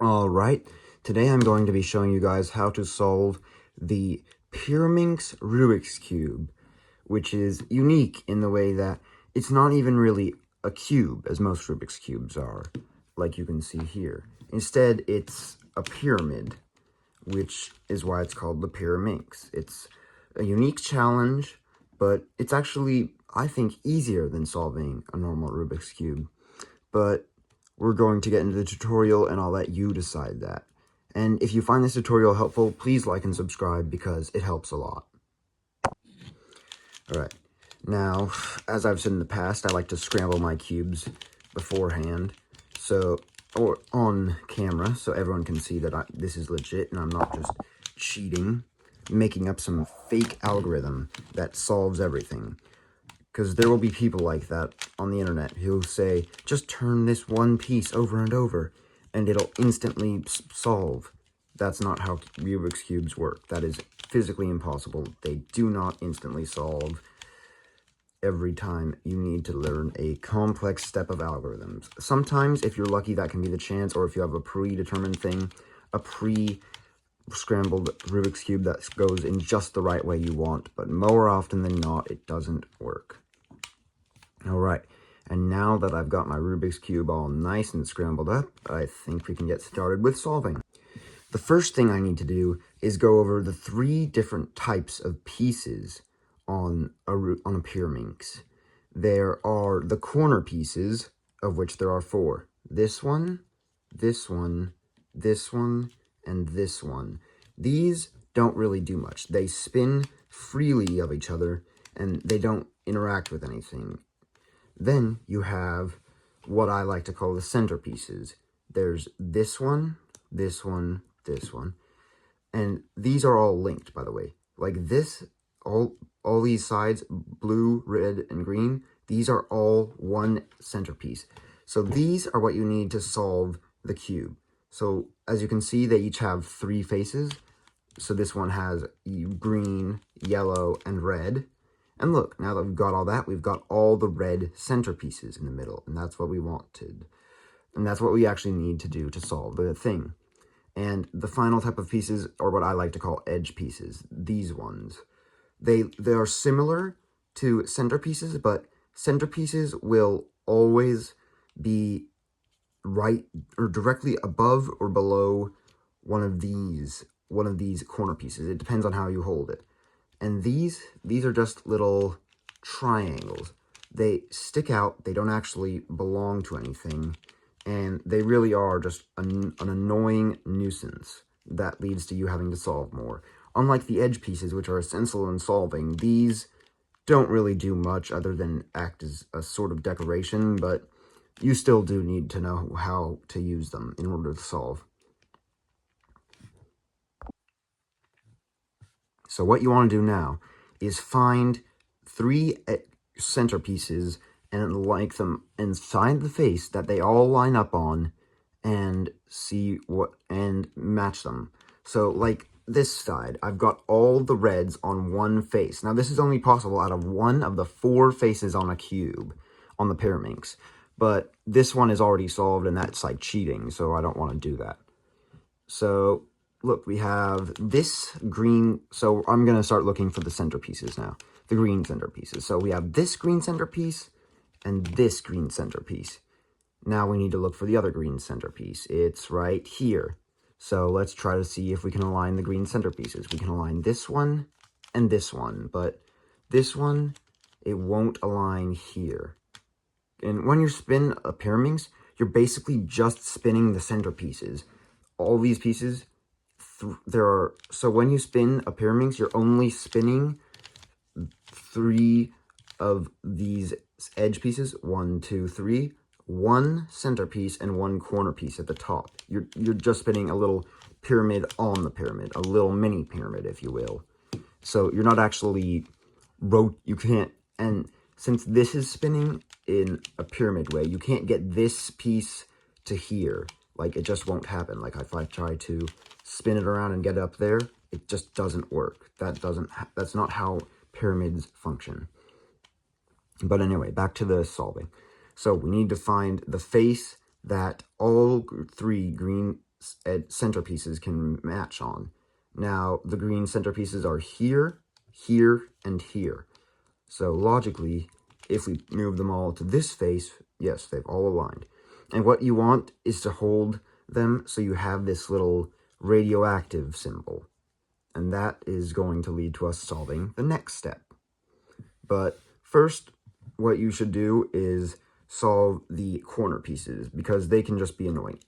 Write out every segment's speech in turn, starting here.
Alright, today I'm going to be showing you guys how to solve the Pyraminx Rubik's Cube, which is unique in the way that it's not even really a cube, as most Rubik's Cubes are, like you can see here. Instead, it's a pyramid, which is why it's called the Pyraminx. It's a unique challenge, but it's actually, I think, easier than solving a normal Rubik's Cube. But we're going to get into the tutorial, and I'll let you decide that. And if you find this tutorial helpful, please like and subscribe because it helps a lot. Alright, now, as I've said in the past, I like to scramble my cubes beforehand, or on camera, so everyone can see that this is legit and I'm not just cheating, making up some fake algorithm that solves everything. Because there will be people like that on the internet who'll say, just turn this one piece over and over, and it'll instantly solve. That's not how Rubik's Cubes work. That is physically impossible. They do not instantly solve. Every time you need to learn a complex step of algorithms. Sometimes, if you're lucky, that can be the chance, or if you have a predetermined thing, a pre-scrambled Rubik's Cube that goes in just the right way you want, but more often than not, it doesn't work. Alright, and now that I've got my Rubik's Cube all nice and scrambled up, I think we can get started with solving. The first thing I need to do is go over the 3 different types of pieces on a Pyraminx. There are the corner pieces, of which there are 4. This one, this one, this one, and this one. These don't really do much. They spin freely of each other, and they don't interact with anything. Then you have what I like to call the centerpieces. There's this one, this one, this one. And these are all linked, by the way. Like this, all these sides, blue, red, and green, these are all one centerpiece. So these are what you need to solve the cube. So as you can see, they each have 3 faces. So this one has green, yellow, and red. And look, now that we've got all that, we've got all the red centerpieces in the middle, and that's what we wanted. And that's what we actually need to do to solve the thing. And the final type of pieces are what I like to call edge pieces, these ones. They are similar to centerpieces, but centerpieces will always be right or directly above or below one of these corner pieces. It depends on how you hold it. And these are just little triangles. They stick out, they don't actually belong to anything, and they really are just an annoying nuisance that leads to you having to solve more. Unlike the edge pieces, which are essential in solving, these don't really do much other than act as a sort of decoration, but you still do need to know how to use them in order to solve. So what you want to do now is find 3 centerpieces and like them inside the face that they all line up on and match them. So like this side, I've got all the reds on one face. Now this is only possible out of one of the 4 faces on a cube on the Pyraminx. But this one is already solved and that's like cheating, so I don't want to do that. So look, we have this green, so I'm going to start looking for the centerpieces now, the green centerpieces. So we have this green centerpiece and this green centerpiece. Now we need to look for the other green centerpiece. It's right here. So let's try to see if we can align the green centerpieces. We can align this one and this one, but this one, it won't align here. And when you spin a Pyraminx, you're basically just spinning the centerpieces. All these pieces, so when you spin a Pyraminx, you're only spinning 3 of these edge pieces, 1, 2, 3, 1 centerpiece and 1 corner piece at the top. You're just spinning a little pyramid on the pyramid, a little mini pyramid, if you will. So you're not actually you can't, and since this is spinning in a pyramid way, you can't get this piece to here. Like, it just won't happen. Like, if I try to spin it around and get it up there, it just doesn't work. That's not how pyramids function. But anyway, back to the solving. So we need to find the face that all 3 green centerpieces can match on. Now, the green centerpieces are here, here, and here. So logically, if we move them all to this face, yes, they've all aligned. And what you want is to hold them so you have this little radioactive symbol. And that is going to lead to us solving the next step. But first, what you should do is solve the corner pieces, because they can just be annoying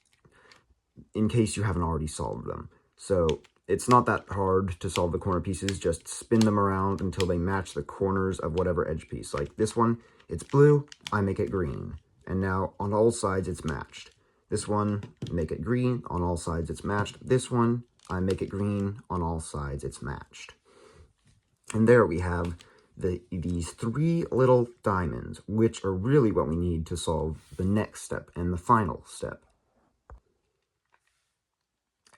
in case you haven't already solved them. So it's not that hard to solve the corner pieces. Just spin them around until they match the corners of whatever edge piece. Like this one, it's blue, I make it green. And now on all sides it's matched. This one, make it green, on all sides it's matched. This one, I make it green, on all sides it's matched. And there we have these three little diamonds, which are really what we need to solve the next step and the final step.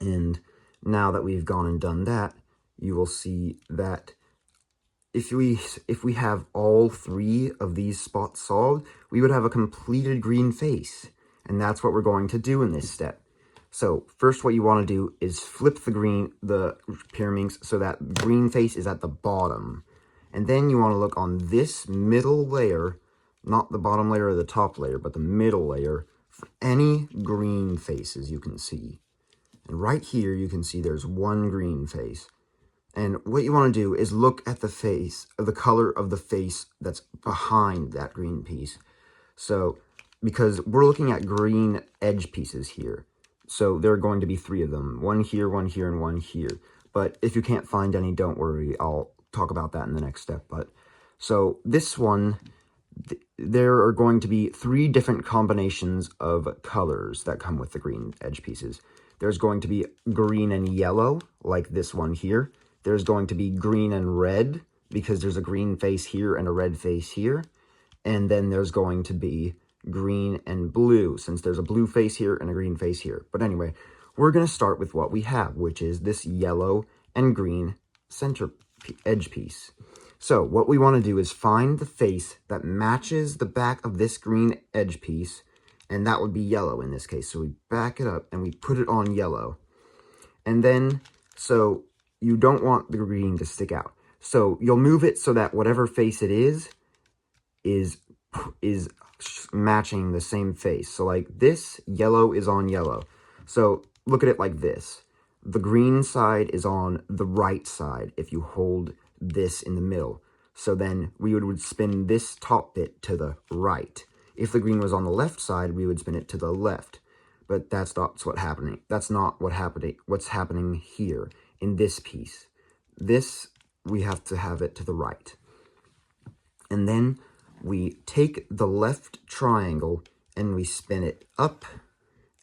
And now that we've gone and done that, you will see that if we have all three of these spots solved, we would have a completed green face. And that's what we're going to do in this step. So first, what you want to do is flip the Pyraminx so that green face is at the bottom. And then you want to look on this middle layer, not the bottom layer or the top layer, but the middle layer, for any green faces you can see. And right here, you can see there's one green face. And what you want to do is look at the face, the color of the face that's behind that green piece. So, because we're looking at green edge pieces here. So there are going to be three of them, one here, and one here. But if you can't find any, don't worry, I'll talk about that in the next step. But so this one, there are going to be three different combinations of colors that come with the green edge pieces. There's going to be green and yellow, like this one here. There's going to be green and red, because there's a green face here and a red face here. And then there's going to be green and blue, since there's a blue face here and a green face here. But anyway, we're going to start with what we have, which is this yellow and green center edge piece. So what we want to do is find the face that matches the back of this green edge piece, and that would be yellow in this case. So we back it up and we put it on yellow. And then, so you don't want the green to stick out. So you'll move it so that whatever face it is matching the same face. So like this, yellow is on yellow. So look at it like this. The green side is on the right side if you hold this in the middle. So then we would spin this top bit to the right. If the green was on the left side, we would spin it to the left. But that's not what's happening. That's not what's happening here in this piece. This, we have to have it to the right. And then we take the left triangle and we spin it up.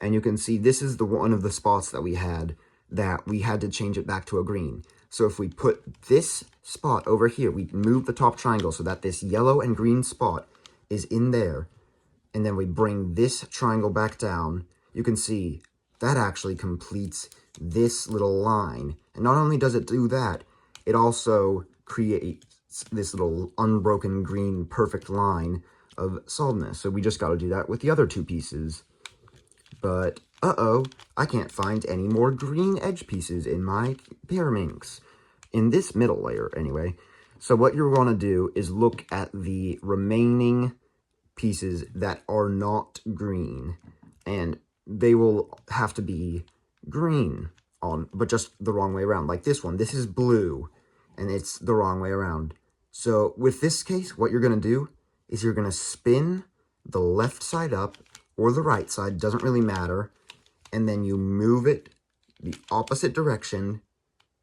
And you can see this is one of the spots that we had to change it back to a green. So if we put this spot over here, we move the top triangle so that this yellow and green spot is in there. And then we bring this triangle back down. You can see that actually completes this little line. And not only does it do that, it also creates this little unbroken green perfect line of solvedness. So we just got to do that with the other two pieces. But, uh-oh, I can't find any more green edge pieces in my Pyraminx. In this middle layer, anyway. So what you're going to do is look at the remaining pieces that are not green. And they will have to be green but just the wrong way around. Like this one, this is blue, and it's the wrong way around. So with this case, what you're going to do is you're going to spin the left side up, or the right side, doesn't really matter, and then you move it the opposite direction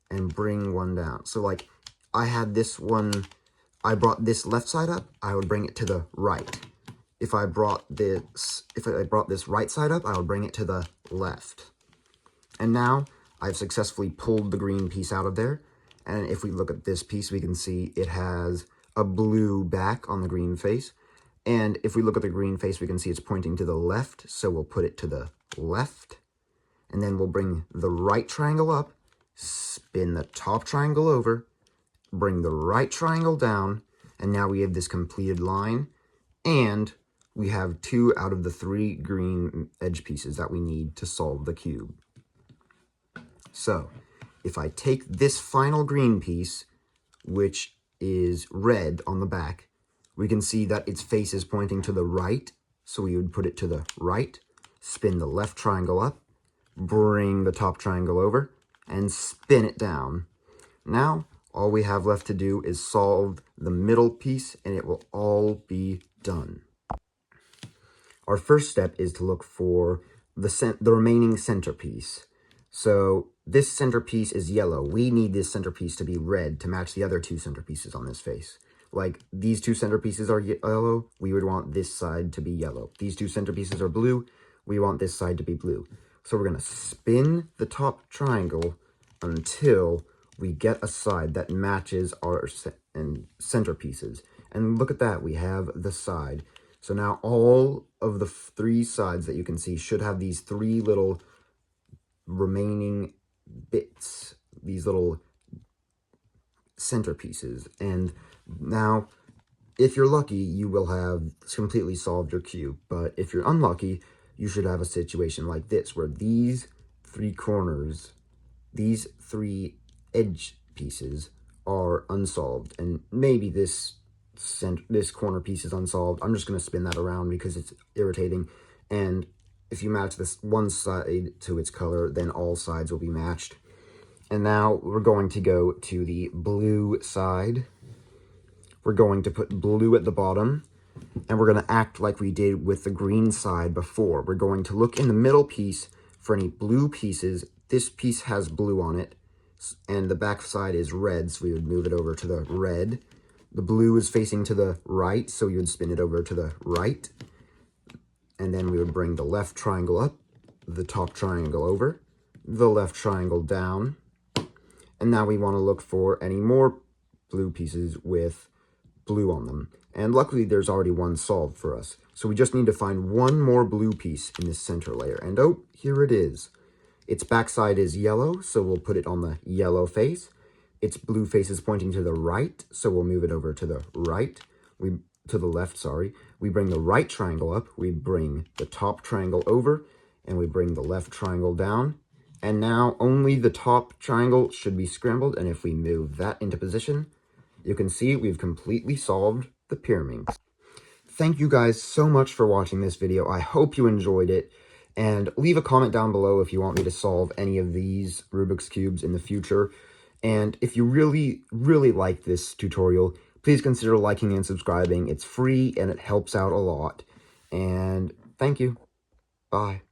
and bring one down. So like I had this one, I brought this left side up, I would bring it to the right. If I brought this right side up, I would bring it to the left. And now I've successfully pulled the green piece out of there. And if we look at this piece, we can see it has a blue back on the green face. And if we look at the green face, we can see it's pointing to the left. So we'll put it to the left. And then we'll bring the right triangle up, spin the top triangle over, bring the right triangle down. And now we have this completed line. And we have 2 out of the 3 green edge pieces that we need to solve the cube. So, if I take this final green piece, which is red on the back, we can see that its face is pointing to the right, so we would put it to the right, spin the left triangle up, bring the top triangle over, and spin it down. Now, all we have left to do is solve the middle piece, and it will all be done. Our first step is to look for the remaining centerpiece. So this centerpiece is yellow. We need this centerpiece to be red to match the other two centerpieces on this face. Like, these two centerpieces are yellow, we would want this side to be yellow. These two centerpieces are blue, we want this side to be blue. So we're going to spin the top triangle until we get a side that matches our centerpieces. And look at that, we have the side. So now all of the three sides that you can see should have these three little remaining bits, these little centerpieces. And now, if you're lucky, you will have completely solved your cube. But if you're unlucky, you should have a situation like this, where these three corners, these three edge pieces are unsolved. And maybe this corner piece is unsolved. I'm just going to spin that around because it's irritating. And if you match this one side to its color, then all sides will be matched. And now we're going to go to the blue side. We're going to put blue at the bottom, and we're going to act like we did with the green side before. We're going to look in the middle piece for any blue pieces. This piece has blue on it, and the back side is red, so we would move it over to the red. The blue is facing to the right, so you would spin it over to the right. And then we would bring the left triangle up, the top triangle over, the left triangle down. And now we want to look for any more blue pieces with blue on them. And luckily, there's already one solved for us. So we just need to find one more blue piece in this center layer. And oh, here it is. Its backside is yellow, so we'll put it on the yellow face. Its blue face is pointing to the right, so we'll move it over to the right. To the left, sorry. We bring the right triangle up, we bring the top triangle over, and we bring the left triangle down. And now only the top triangle should be scrambled, and if we move that into position, you can see we've completely solved the Pyraminx. Thank you guys so much for watching this video. I hope you enjoyed it, and leave a comment down below if you want me to solve any of these Rubik's Cubes in the future. And if you really, really like this tutorial, please consider liking and subscribing. It's free and it helps out a lot. And thank you. Bye.